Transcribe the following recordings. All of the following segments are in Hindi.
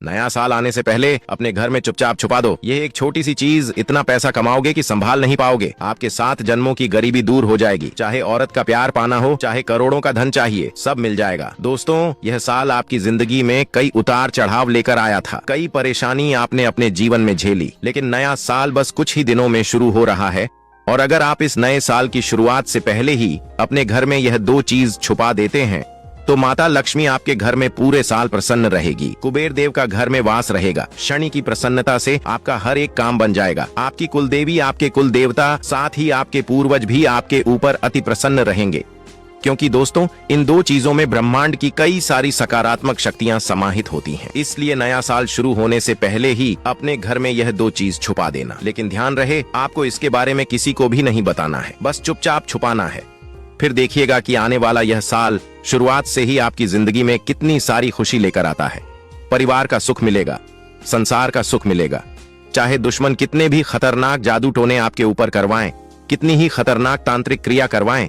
नया साल आने से पहले अपने घर में चुपचाप छुपा दो। ये एक छोटी सी चीज इतना पैसा कमाओगे कि संभाल नहीं पाओगे। आपके 7 जन्मों की गरीबी दूर हो जाएगी। चाहे औरत का प्यार पाना हो, चाहे करोड़ों का धन चाहिए, सब मिल जाएगा। दोस्तों, यह साल आपकी जिंदगी में कई उतार चढ़ाव लेकर आया था। कई परेशानी आपने अपने जीवन में झेली, लेकिन नया साल बस कुछ ही दिनों में शुरू हो रहा है। और अगर आप इस नए साल की शुरुआत से पहले ही अपने घर में यह 2 चीज छुपा देते हैं तो माता लक्ष्मी आपके घर में पूरे साल प्रसन्न रहेगी। कुबेर देव का घर में वास रहेगा। शनि की प्रसन्नता से आपका हर एक काम बन जाएगा। आपकी कुलदेवी, आपके कुल देवता, साथ ही आपके पूर्वज भी आपके ऊपर अति प्रसन्न रहेंगे। क्योंकि दोस्तों, इन 2 चीजों में ब्रह्मांड की कई सारी सकारात्मक शक्तियां समाहित होती हैं। इसलिए नया साल शुरू होने से पहले ही अपने घर में यह 2 चीज छुपा देना। लेकिन ध्यान रहे, आपको इसके बारे में किसी को भी नहीं बताना है, बस चुपचाप छुपाना है। फिर देखिएगा कि आने वाला यह साल शुरुआत से ही आपकी जिंदगी में कितनी सारी खुशी लेकर आता है। परिवार का सुख मिलेगा, संसार का सुख मिलेगा। चाहे दुश्मन कितने भी खतरनाक जादू टोने आपके ऊपर करवाएं, कितनी ही खतरनाक तांत्रिक क्रिया करवाएं,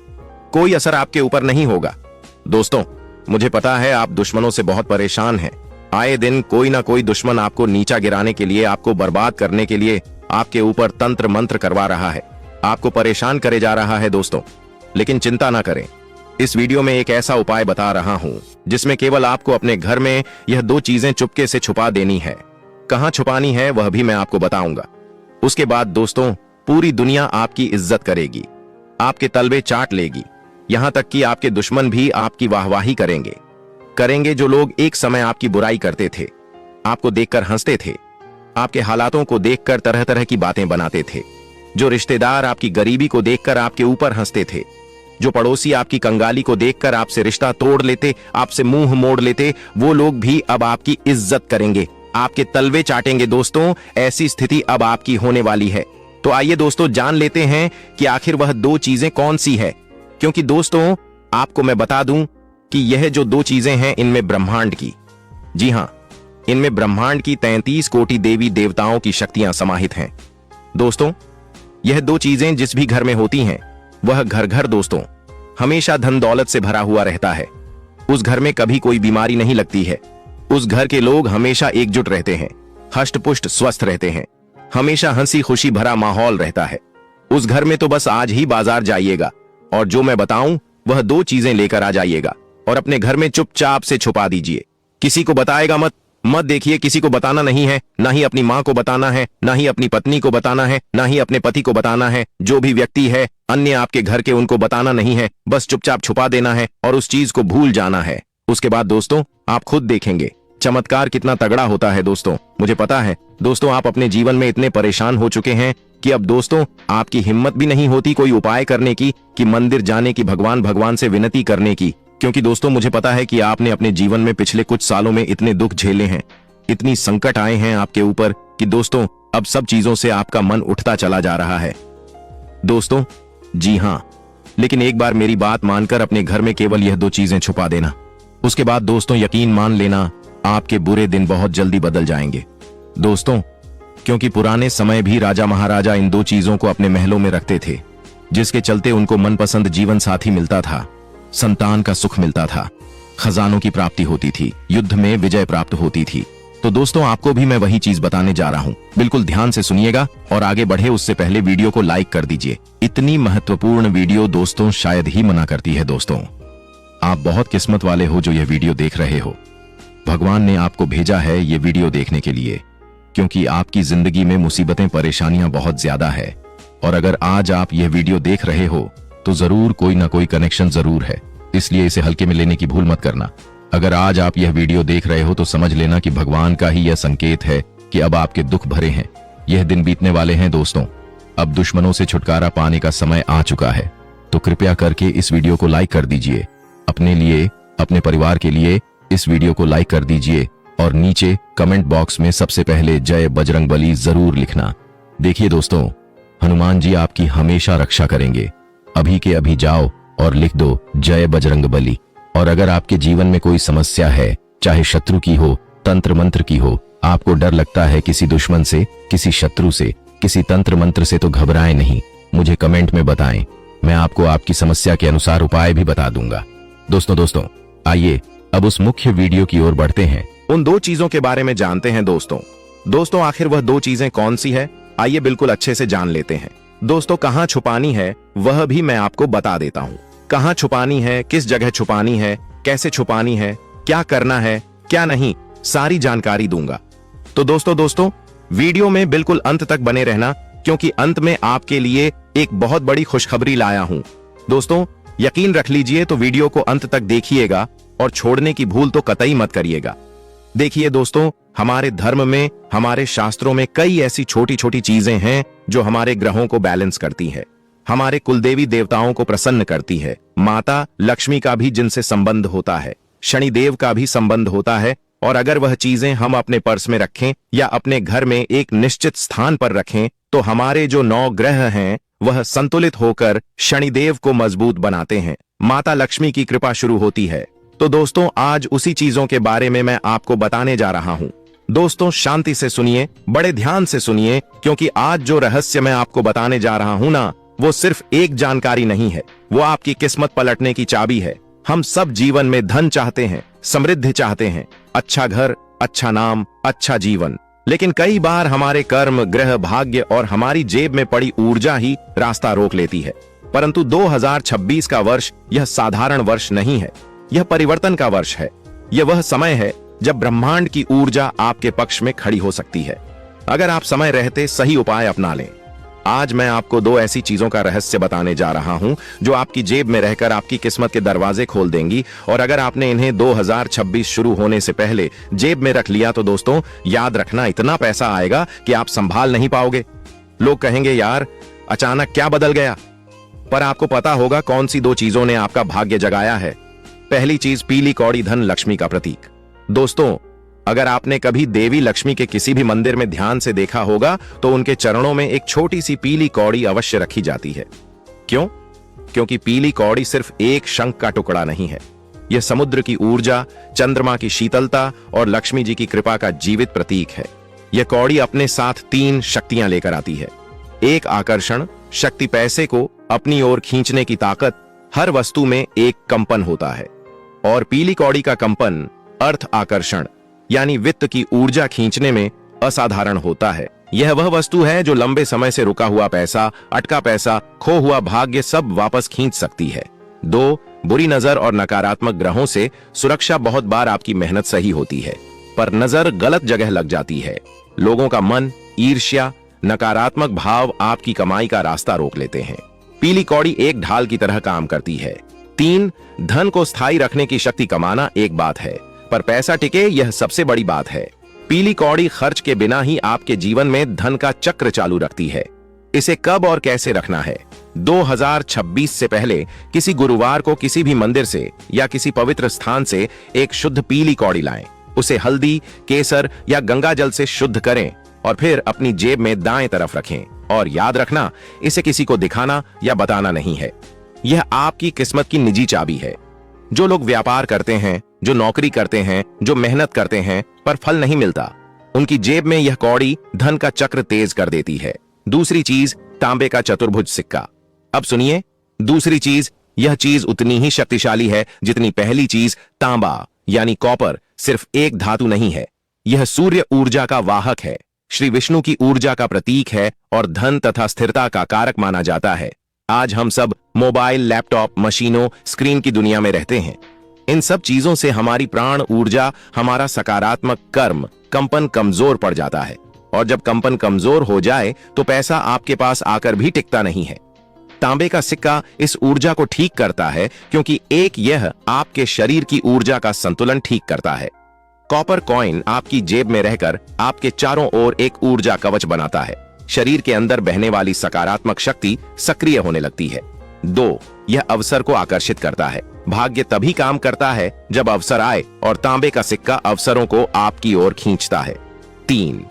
कोई असर आपके ऊपर नहीं होगा। दोस्तों, मुझे पता है आप दुश्मनों से बहुत परेशान हैं। आए दिन कोई ना कोई दुश्मन आपको नीचा गिराने के लिए, आपको बर्बाद करने के लिए आपके ऊपर तंत्र मंत्र करवा रहा है, आपको परेशान करे जा रहा है। दोस्तों, लेकिन चिंता ना करें, इस वीडियो में एक ऐसा उपाय बता रहा हूं जिसमें केवल आपको अपने घर में यह 2 चीजें चुपके से छुपा देनी है। कहां छुपानी है वह भी मैं आपको बताऊंगा। उसके बाद दोस्तों, पूरी दुनिया आपकी इज्जत करेगी, आपके तलवे चाट लेगी। यहां तक कि आपके दुश्मन भी आपकी वाहवाही करेंगे। जो लोग एक समय आपकी बुराई करते थे, आपको देखकर हंसते थे, आपके हालातों को देखकर तरह तरह की बातें बनाते थे, जो रिश्तेदार आपकी गरीबी को देखकर आपके ऊपर हंसते थे, जो पड़ोसी आपकी कंगाली को देखकर आपसे रिश्ता तोड़ लेते, आपसे मुंह मोड़ लेते, वो लोग भी अब आपकी इज्जत करेंगे, आपके तलवे चाटेंगे। दोस्तों, ऐसी स्थिति अब आपकी होने वाली है। तो आइए दोस्तों, जान लेते हैं कि आखिर वह 2 चीजें कौन सी है। क्योंकि दोस्तों, आपको मैं बता दूं कि यह जो 2 चीजें हैं, इनमें ब्रह्मांड की, जी हां, इनमें ब्रह्मांड की 33 कोटि देवी देवताओं की शक्तियां समाहित हैं। दोस्तों, यह 2 चीजें जिस भी घर में होती हैं, वह घर दोस्तों हमेशा धन दौलत से भरा हुआ रहता है। उस घर में कभी कोई बीमारी नहीं लगती है। उस घर के लोग हमेशा एकजुट रहते हैं, हष्ट पुष्ट स्वस्थ रहते हैं। हमेशा हंसी खुशी भरा माहौल रहता है। उस घर में तो बस आज ही बाजार जाइएगा और जो मैं बताऊं वह 2 चीजें लेकर आ जाइएगा और अपने घर में चुपचाप से छुपा दीजिए। किसी को बताएगा मत। देखिए, किसी को बताना नहीं है, ना ही अपनी माँ को बताना है, ना ही अपनी पत्नी को बताना है, ना ही अपने पति को बताना है। जो भी व्यक्ति है अन्य आपके घर के, उनको बताना नहीं है, बस चुपचाप छुपा देना है और उस चीज को भूल जाना है। उसके बाद दोस्तों, आप खुद देखेंगे चमत्कार कितना तगड़ा होता है। दोस्तों, मुझे पता है दोस्तों, आप अपने जीवन में इतने परेशान हो चुके हैं कि अब दोस्तों आपकी हिम्मत भी नहीं होती कोई उपाय करने की, कि मंदिर जाने की, भगवान से विनती करने की। क्योंकि दोस्तों, मुझे पता है कि आपने अपने जीवन में पिछले कुछ सालों में इतने दुख झेले हैं, इतनी संकट आए हैं आपके ऊपर कि दोस्तों अब सब चीजों से आपका मन उठता चला जा रहा है। दोस्तों, जी हां, लेकिन एक बार मेरी बात मानकर अपने घर में केवल यह 2 चीजें छुपा देना। उसके बाद दोस्तों, यकीन मान लेना, आपके बुरे दिन बहुत जल्दी बदल जाएंगे। दोस्तों, क्योंकि पुराने समय भी राजा महाराजा इन 2 चीजों को अपने महलों में रखते थे, जिसके चलते उनको मनपसंद जीवन साथी मिलता था, संतान का सुख मिलता था, खजानों की प्राप्ति होती थी, युद्ध में विजय प्राप्त होती थी। तो दोस्तों, आपको भी मैं वही चीज बताने जा रहा हूं। बिल्कुल ध्यान से सुनिएगा और आगे बढ़े उससे पहले वीडियो को लाइक कर दीजिए। इतनी महत्वपूर्ण वीडियो दोस्तों शायद ही मना करती है। दोस्तों, आप बहुत किस्मत वाले हो जो यह वीडियो देख रहे हो। भगवान ने आपको भेजा है ये वीडियो देखने के लिए, क्योंकि आपकी जिंदगी में मुसीबतें, परेशानियां बहुत ज्यादा है। और अगर आज आप यह वीडियो देख रहे हो तो जरूर कोई ना कोई कनेक्शन जरूर है, इसलिए इसे हल्के में लेने की भूल मत करना। अगर आज आप यह वीडियो देख रहे हो तो समझ लेना कि भगवान का ही यह संकेत है कि अब आपके दुख भरे हैं, यह दिन बीतने वाले हैं। दोस्तों, अब दुश्मनों से छुटकारा पाने का समय आ चुका है। तो कृपया करके इस वीडियो को लाइक कर दीजिए। अपने लिए, अपने परिवार के लिए इस वीडियो को लाइक कर दीजिए और नीचे कमेंट बॉक्स में सबसे पहले जय बजरंगबली जरूर लिखना। देखिए दोस्तों, हनुमान जी आपकी हमेशा रक्षा करेंगे। अभी के अभी जाओ और लिख दो जय बजरंगबली। और अगर आपके जीवन में कोई समस्या है, चाहे शत्रु की हो, तंत्र मंत्र की हो, आपको डर लगता है किसी दुश्मन से, किसी शत्रु से, किसी तंत्र मंत्र से, तो घबराएं नहीं, मुझे कमेंट में बताएं। मैं आपको आपकी समस्या के अनुसार उपाय भी बता दूंगा। दोस्तों आइए अब उस मुख्य वीडियो की ओर बढ़ते हैं उन दो चीजों के बारे में जानते हैं दोस्तों आखिर वह दो चीजें कौन सी है, आइए बिल्कुल अच्छे से जान लेते हैं। दोस्तों कहाँ छुपानी है वह भी मैं आपको बता देता हूँ। कहाँ छुपानी है, किस जगह छुपानी है, कैसे छुपानी है, क्या करना है क्या नहीं, सारी जानकारी दूंगा। तो दोस्तों वीडियो में बिल्कुल अंत तक बने रहना, क्योंकि अंत में आपके लिए एक बहुत बड़ी खुशखबरी लाया हूं। दोस्तों यकीन रख लीजिए, तो वीडियो को अंत तक देखिएगा और छोड़ने की भूल तो कतई मत करिएगा। देखिए दोस्तों, हमारे धर्म में, हमारे शास्त्रों में कई ऐसी छोटी छोटी चीजें हैं जो हमारे ग्रहों को बैलेंस करती है, हमारे कुलदेवी देवताओं को प्रसन्न करती है। माता लक्ष्मी का भी जिनसे संबंध होता है, शनिदेव का भी संबंध होता है। और अगर वह चीजें हम अपने पर्स में रखें या अपने घर में एक निश्चित स्थान पर रखें, तो हमारे जो 9 ग्रह हैं वह संतुलित होकर शनिदेव को मजबूत बनाते हैं, माता लक्ष्मी की कृपा शुरू होती है। तो दोस्तों आज उसी चीजों के बारे में मैं आपको बताने जा रहा हूं। दोस्तों शांति से सुनिए, बड़े ध्यान से सुनिए, क्योंकि आज जो रहस्य मैं आपको बताने जा रहा हूं ना, वो सिर्फ एक जानकारी नहीं है, वो आपकी किस्मत पलटने की चाबी है। हम सब जीवन में धन चाहते हैं, समृद्धि चाहते हैं, अच्छा घर, अच्छा नाम, अच्छा जीवन, लेकिन कई बार हमारे कर्म, ग्रह, भाग्य और हमारी जेब में पड़ी ऊर्जा ही रास्ता रोक लेती है। परंतु 2026 का वर्ष यह साधारण वर्ष नहीं है, यह परिवर्तन का वर्ष है। यह वह समय है जब ब्रह्मांड की ऊर्जा आपके पक्ष में खड़ी हो सकती है, अगर आप समय रहते सही उपाय अपना लें। आज मैं आपको 2 ऐसी चीजों का रहस्य बताने जा रहा हूं जो आपकी जेब में रहकर आपकी किस्मत के दरवाजे खोल देंगी। और अगर आपने इन्हें 2026 शुरू होने से पहले जेब में रख लिया तो दोस्तों याद रखना, इतना पैसा आएगा कि आप संभाल नहीं पाओगे। लोग कहेंगे यार अचानक क्या बदल गया, पर आपको पता होगा कौन सी 2 चीजों ने आपका भाग्य जगाया है। पहली चीज, पीली कौड़ी धन लक्ष्मी का प्रतीक। दोस्तों अगर आपने कभी देवी लक्ष्मी के किसी भी मंदिर में ध्यान से देखा होगा तो उनके चरणों में एक छोटी सी पीली कौड़ी अवश्य रखी जाती है। क्यों? क्योंकि पीली कौड़ी सिर्फ एक शंख का टुकड़ा नहीं है, यह समुद्र की ऊर्जा, चंद्रमा की शीतलता और लक्ष्मी जी की कृपा का जीवित प्रतीक है। यह कौड़ी अपने साथ 3 शक्तियां लेकर आती है। एक आकर्षण शक्ति, पैसे को अपनी ओर खींचने की ताकत, हर वस्तु में एक कंपन होता है। और पीली कौड़ी का कंपन अर्थ आकर्षण यानी वित्त की ऊर्जा खींचने में असाधारण होता है। यह वह वस्तु है जो लंबे समय से रुका हुआ पैसा, अटका पैसा, खो हुआ भाग्य सब वापस खींच सकती है। 2, बुरी नजर और नकारात्मक ग्रहों से सुरक्षा। बहुत बार आपकी मेहनत सही होती है पर नजर गलत जगह लग जाती है। लोगों का मन, ईर्ष्या, नकारात्मक भाव आपकी कमाई का रास्ता रोक लेते हैं। पीली कौड़ी एक ढाल की तरह काम करती है। 3, धन को स्थायी रखने की शक्ति। कमाना एक बात है, पर पैसा टिके यह सबसे बड़ी बात है। पीली कौड़ी खर्च के बिना ही आपके जीवन में धन का चक्र चालू रखती है। इसे कब और कैसे रखना है? 2026 से पहले किसी गुरुवार को किसी भी मंदिर से या किसी पवित्र स्थान से एक शुद्ध पीली कौड़ी लाएं। उसे हल्दी, केसर या गंगा जल से शुद्ध करें और फिर अपनी जेब में दाएं तरफ रखें। और याद रखना, इसे किसी को दिखाना या बताना नहीं है। यह आपकी किस्मत की निजी चाबी है। जो लोग व्यापार करते हैं, जो नौकरी करते हैं, जो मेहनत करते हैं पर फल नहीं मिलता, उनकी जेब में यह कौड़ी धन का चक्र तेज कर देती है। दूसरी चीज, तांबे का चतुर्भुज सिक्का। अब सुनिए, दूसरी चीज, यह चीज उतनी ही शक्तिशाली है जितनी पहली चीज। तांबा यानी कॉपर सिर्फ एक धातु नहीं है, यह सूर्य ऊर्जा का वाहक है, श्री विष्णु की ऊर्जा का प्रतीक है और धन तथा स्थिरता का कारक माना जाता है। आज हम सब मोबाइल, लैपटॉप, मशीनों, स्क्रीन की दुनिया में रहते हैं। इन सब चीजों से हमारी प्राण ऊर्जा, हमारा सकारात्मक कर्म कंपन कमजोर पड़ जाता है। और जब कंपन कमजोर हो जाए तो पैसा आपके पास आकर भी टिकता नहीं है। तांबे का सिक्का इस ऊर्जा को ठीक करता है, क्योंकि एक यह आपके शरीर की ऊर्जा का संतुलन ठीक करता है। कॉपर कॉइन आपकी जेब में रहकर आपके चारों ओर एक ऊर्जा कवच बनाता है। शरीर के अंदर बहने वाली सकारात्मक शक्ति सक्रिय होने लगती है। 2, यह अवसर को आकर्षित करता है। भाग्य तभी काम करता है जब अवसर आए और तांबे का सिक्का अवसरों को आपकी ओर खींचता है। 3,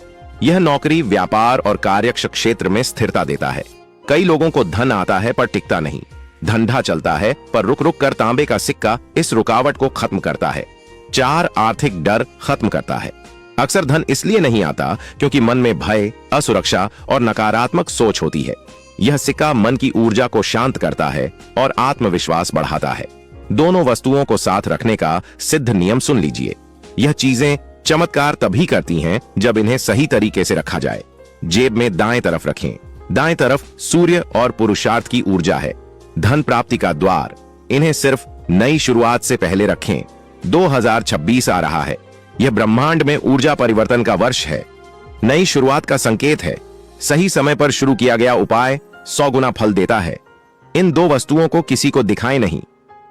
यह नौकरी, व्यापार और कार्यक्षेत्र क्षेत्र में स्थिरता देता है। कई लोगों को धन आता है पर टिकता नहीं, धंधा चलता है पर रुक रुक कर तांबे का सिक्का इस रुकावट को खत्म करता है। 4, आर्थिक डर खत्म करता है। अक्सर धन इसलिए नहीं आता क्योंकि मन में भय, असुरक्षा और नकारात्मक सोच होती है। यह सिक्का मन की ऊर्जा को शांत करता है और आत्मविश्वास बढ़ाता है। दोनों वस्तुओं को साथ रखने का सिद्ध नियम सुन लीजिए। यह चीजें चमत्कार तभी करती हैं जब इन्हें सही तरीके से रखा जाए। जेब में दाएं तरफ रखें। दाएं तरफ सूर्य और पुरुषार्थ की ऊर्जा है, धन प्राप्ति का द्वार। इन्हें सिर्फ नई शुरुआत से पहले रखें। 2026 आ रहा है। यह ब्रह्मांड में ऊर्जा परिवर्तन का वर्ष है, नई शुरुआत का संकेत है। सही समय पर शुरू किया गया उपाय 100 गुना फल देता है। इन दो वस्तुओं को किसी को दिखाएं नहीं।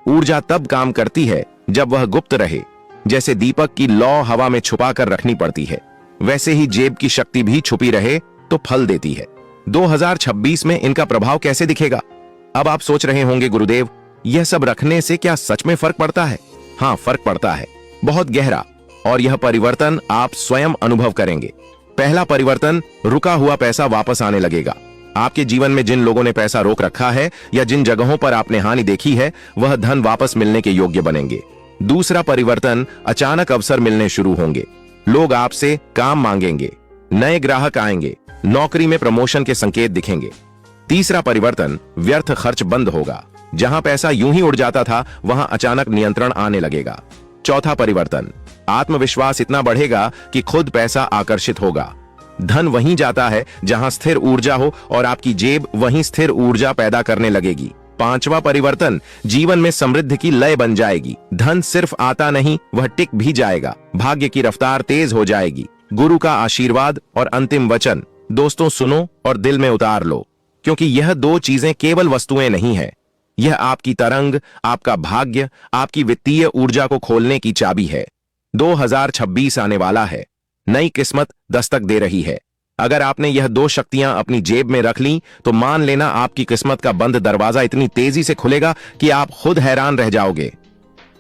ऊर्जा तब काम करती है जब वह गुप्त रहे। जैसे दीपक की लौ हवा में छुपा कर रखनी पड़ती है, वैसे ही जेब की शक्ति भी छुपी रहे तो फल देती है। 2026 में इनका प्रभाव कैसे दिखेगा? अब आप सोच रहे होंगे गुरुदेव, यह सब रखने से क्या सच में फर्क पड़ता है? हाँ, फर्क पड़ता है, बहुत गहरा। और यह परिवर्तन आप स्वयं अनुभव करेंगे। पहला परिवर्तन, रुका हुआ पैसा वापस आने लगेगा। आपके जीवन में जिन लोगों ने पैसा रोक रखा है या जिन जगहों पर आपने हानि देखी है, वह धन वापस मिलने के योग्य बनेंगे। दूसरा परिवर्तन, अचानक अवसर मिलने शुरू होंगे। लोग आपसे काम मांगेंगे, नए ग्राहक आएंगे, नौकरी में प्रमोशन के संकेत दिखेंगे। तीसरा परिवर्तन, व्यर्थ खर्च बंद होगा। जहां पैसा यूं ही उड़ जाता था, वहां अचानक नियंत्रण आने लगेगा। चौथा परिवर्तन, आत्मविश्वास इतना बढ़ेगा कि खुद पैसा आकर्षित होगा। धन वहीं जाता है जहां स्थिर ऊर्जा हो और आपकी जेब वहीं स्थिर ऊर्जा पैदा करने लगेगी। पांचवा परिवर्तन, जीवन में समृद्धि की लय बन जाएगी। धन सिर्फ आता नहीं, वह टिक भी जाएगा। भाग्य की रफ्तार तेज हो जाएगी। गुरु का आशीर्वाद और अंतिम वचन, दोस्तों सुनो और दिल में उतार लो, क्योंकि यह दो चीजें केवल वस्तुएं नहीं है। यह आपकी तरंग, आपका भाग्य, आपकी वित्तीय ऊर्जा को खोलने की चाबी है। 2026 आने वाला है, नई किस्मत दस्तक दे रही है। अगर आपने यह दो शक्तियां अपनी जेब में रख लीं, तो मान लेना आपकी किस्मत का बंद दरवाजा इतनी तेजी से खुलेगा कि आप खुद हैरान रह जाओगे।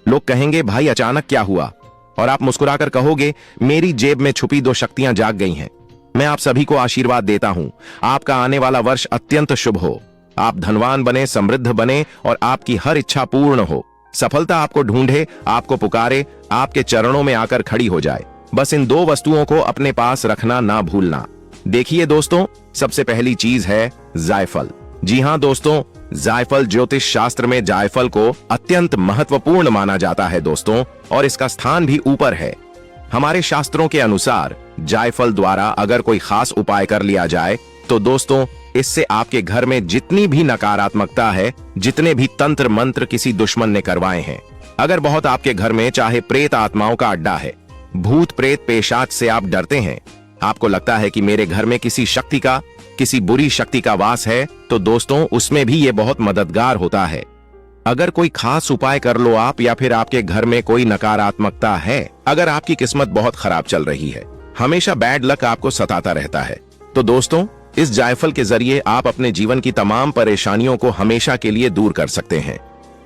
लोग कहेंगे, भाई अचानक क्या हुआ? और आप मुस्कुराकर कहोगे, मेरी जेब में छुपी दो शक्तियां जाग गई हैं। मैं आप सभी को आशीर्वाद देता हूं, आपका आने वाला वर्ष अत्यंत शुभ हो। आप धनवान बने, समृद्ध बने और आपकी हर इच्छा पूर्ण हो। सफलता आपको ढूंढे, आपको पुकारे, आपके चरणों में आकर खड़ी हो जाए। बस इन दो वस्तुओं को अपने पास रखना ना भूलना। देखिए दोस्तों, सबसे पहली चीज है जायफल। जी हां दोस्तों, जायफल ज्योतिष शास्त्र में जायफल को अत्यंत महत्वपूर्ण माना जाता है दोस्तों, और इसका स्थान भी ऊपर है। हमारे शास्त्रों के अनुसार जायफल द्वारा अगर कोई खास उपाय कर लिया जाए तो दोस्तों, इससे आपके घर में जितनी भी नकारात्मकता है, जितने भी तंत्र मंत्र किसी दुश्मन ने करवाए हैं, अगर बहुत आपके घर में चाहे प्रेत आत्माओं का अड्डा है, भूत प्रेत पेशाच से आप डरते हैं, आपको लगता है कि मेरे घर में किसी शक्ति का, किसी बुरी शक्ति का वास है, तो दोस्तों उसमें भी ये बहुत मददगार होता है। अगर कोई खास उपाय कर लो आप, या फिर आपके घर में कोई नकारात्मकता है, अगर आपकी किस्मत बहुत खराब चल रही है, हमेशा बैड लक आपको सताता रहता है, तो दोस्तों इस जायफल के जरिए आप अपने जीवन की तमाम परेशानियों को हमेशा के लिए दूर कर सकते हैं।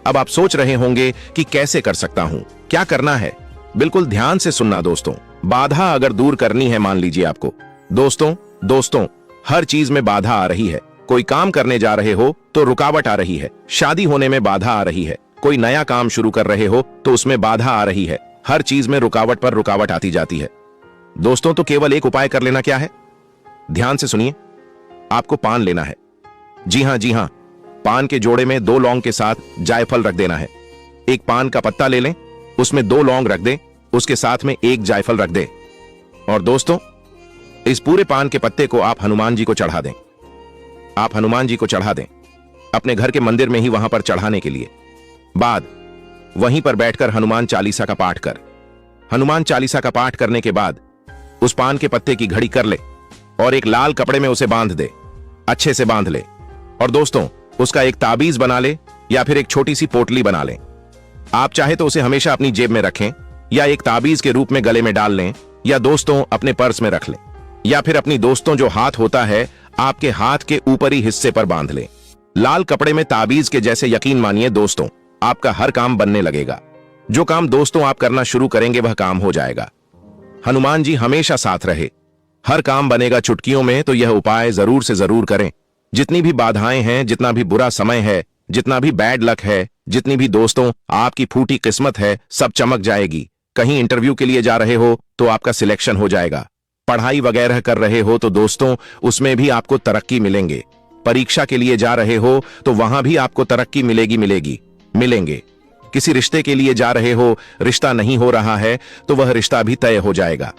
अब आप सोच रहे होंगे कि कैसे कर सकता हूं, क्या करना है? बिल्कुल ध्यान से सुनना दोस्तों। बाधा अगर दूर करनी है, मान लीजिए आपको, दोस्तों हर चीज में बाधा आ रही है। कोई काम करने जा रहे हो तो रुकावट आ रही है, शादी होने में बाधा आ रही है, कोई नया काम शुरू कर रहे हो तो उसमें बाधा आ रही है। हर चीज में रुकावट पर रुकावट आती जाती है दोस्तों। तो केवल एक उपाय कर लेना क्या है? ध्यान से सुनिए, आपको पान लेना है। जी हां, पान के जोड़े में 2 लौंग के साथ जायफल रख देना है। एक पान का पत्ता ले लें, उसमें 2 लौंग रख दें, उसके साथ में 1 जायफल रख दें। और दोस्तों इस पूरे पान के पत्ते को आप हनुमान जी को चढ़ा दें। आप हनुमान जी को चढ़ा दें अपने घर के मंदिर में ही, वहां पर चढ़ाने के लिए। बाद वहीं पर बैठकर हनुमान चालीसा का पाठ कर। हनुमान चालीसा का पाठ करने के बाद उस पान के पत्ते की घड़ी कर ले और एक लाल कपड़े में उसे बांध दे, अच्छे से बांध ले। और दोस्तों उसका एक ताबीज बना ले या फिर एक छोटी सी पोटली बना लें। आप चाहे तो उसे हमेशा अपनी जेब में रखें, या एक ताबीज के रूप में गले में डाल लें, या दोस्तों अपने पर्स में रख लें, या फिर अपनी दोस्तों जो हाथ होता है आपके हाथ के ऊपरी हिस्से पर बांध लें। लाल कपड़े में ताबीज के जैसे, यकीन मानिए दोस्तों, आपका हर काम बनने लगेगा। जो काम दोस्तों आप करना शुरू करेंगे वह काम हो जाएगा। हनुमान जी हमेशा साथ रहे, हर काम बनेगा चुटकियों में। तो यह उपाय जरूर से जरूर करें। जितनी भी बाधाएं हैं, जितना भी बुरा समय है, जितना भी बैड लक है, जितनी भी दोस्तों आपकी फूटी किस्मत है, सब चमक जाएगी। कहीं इंटरव्यू के लिए जा रहे हो तो आपका सिलेक्शन हो जाएगा। पढ़ाई वगैरह कर रहे हो तो दोस्तों उसमें भी आपको तरक्की मिलेंगे। परीक्षा के लिए जा रहे हो तो वहां भी आपको तरक्की मिलेंगे। किसी रिश्ते के लिए जा रहे हो, रिश्ता नहीं हो रहा है तो वह रिश्ता भी तय हो जाएगा।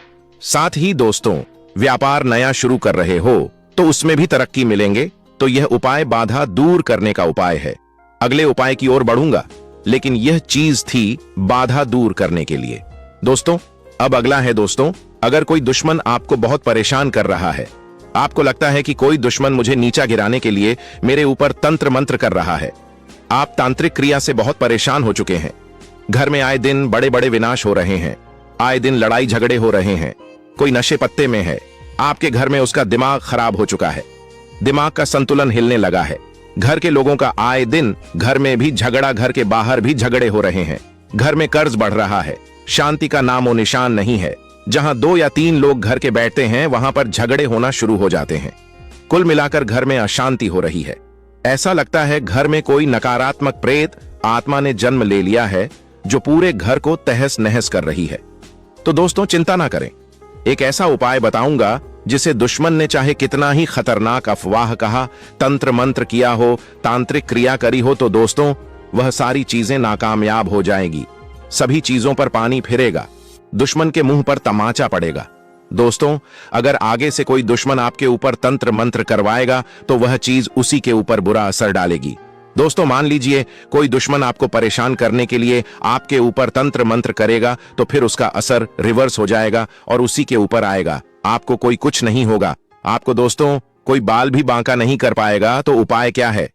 साथ ही दोस्तों, व्यापार नया शुरू कर रहे हो तो उसमें भी तरक्की मिलेंगे, तो यह उपाय बाधा दूर करने का उपाय है। अगले उपाय की ओर बढ़ूंगा, लेकिन यह चीज थी बाधा दूर करने के लिए। दोस्तों, अब अगला है दोस्तों, अगर कोई दुश्मन आपको बहुत परेशान कर रहा है, आपको लगता है कि कोई दुश्मन मुझे नीचा गिराने के लिए मेरे ऊपर तंत्र मंत्र कर रहा है, आप तांत्रिक क्रिया से बहुत परेशान हो चुके हैं, घर में आए दिन बड़े बड़े विनाश हो रहे हैं, आए दिन लड़ाई झगड़े हो रहे हैं, कोई नशे पत्ते में है, आपके घर में उसका दिमाग खराब हो चुका है, दिमाग का संतुलन हिलने लगा है, घर के लोगों का आए दिन घर में भी झगड़ा, घर के बाहर भी झगड़े हो रहे हैं, घर में कर्ज बढ़ रहा है, शांति का नामो निशान नहीं है, जहां 2 या 3 लोग घर के बैठते हैं वहां पर झगड़े होना शुरू हो जाते हैं। कुल मिलाकर घर में अशांति हो रही है। ऐसा लगता है घर में कोई नकारात्मक प्रेत आत्मा ने जन्म ले लिया है जो पूरे घर को तहस नहस कर रही है। तो दोस्तों, चिंता ना करें, एक ऐसा उपाय बताऊंगा जिसे दुश्मन ने चाहे कितना ही खतरनाक अफवाह कहा, तंत्र मंत्र किया हो, तांत्रिक क्रिया करी हो, तो दोस्तों वह सारी चीजें नाकामयाब हो जाएगी। सभी चीजों पर पानी फिरेगा, दुश्मन के मुंह पर तमाचा पड़ेगा। दोस्तों, अगर आगे से कोई दुश्मन आपके ऊपर तंत्र मंत्र करवाएगा तो वह चीज उसी के ऊपर बुरा असर डालेगी। दोस्तों, मान लीजिए कोई दुश्मन आपको परेशान करने के लिए आपके ऊपर तंत्र मंत्र करेगा, तो फिर उसका असर रिवर्स हो जाएगा और उसी के ऊपर आएगा। आपको कोई कुछ नहीं होगा, आपको दोस्तों कोई बाल भी बांका नहीं कर पाएगा। तो उपाय क्या है?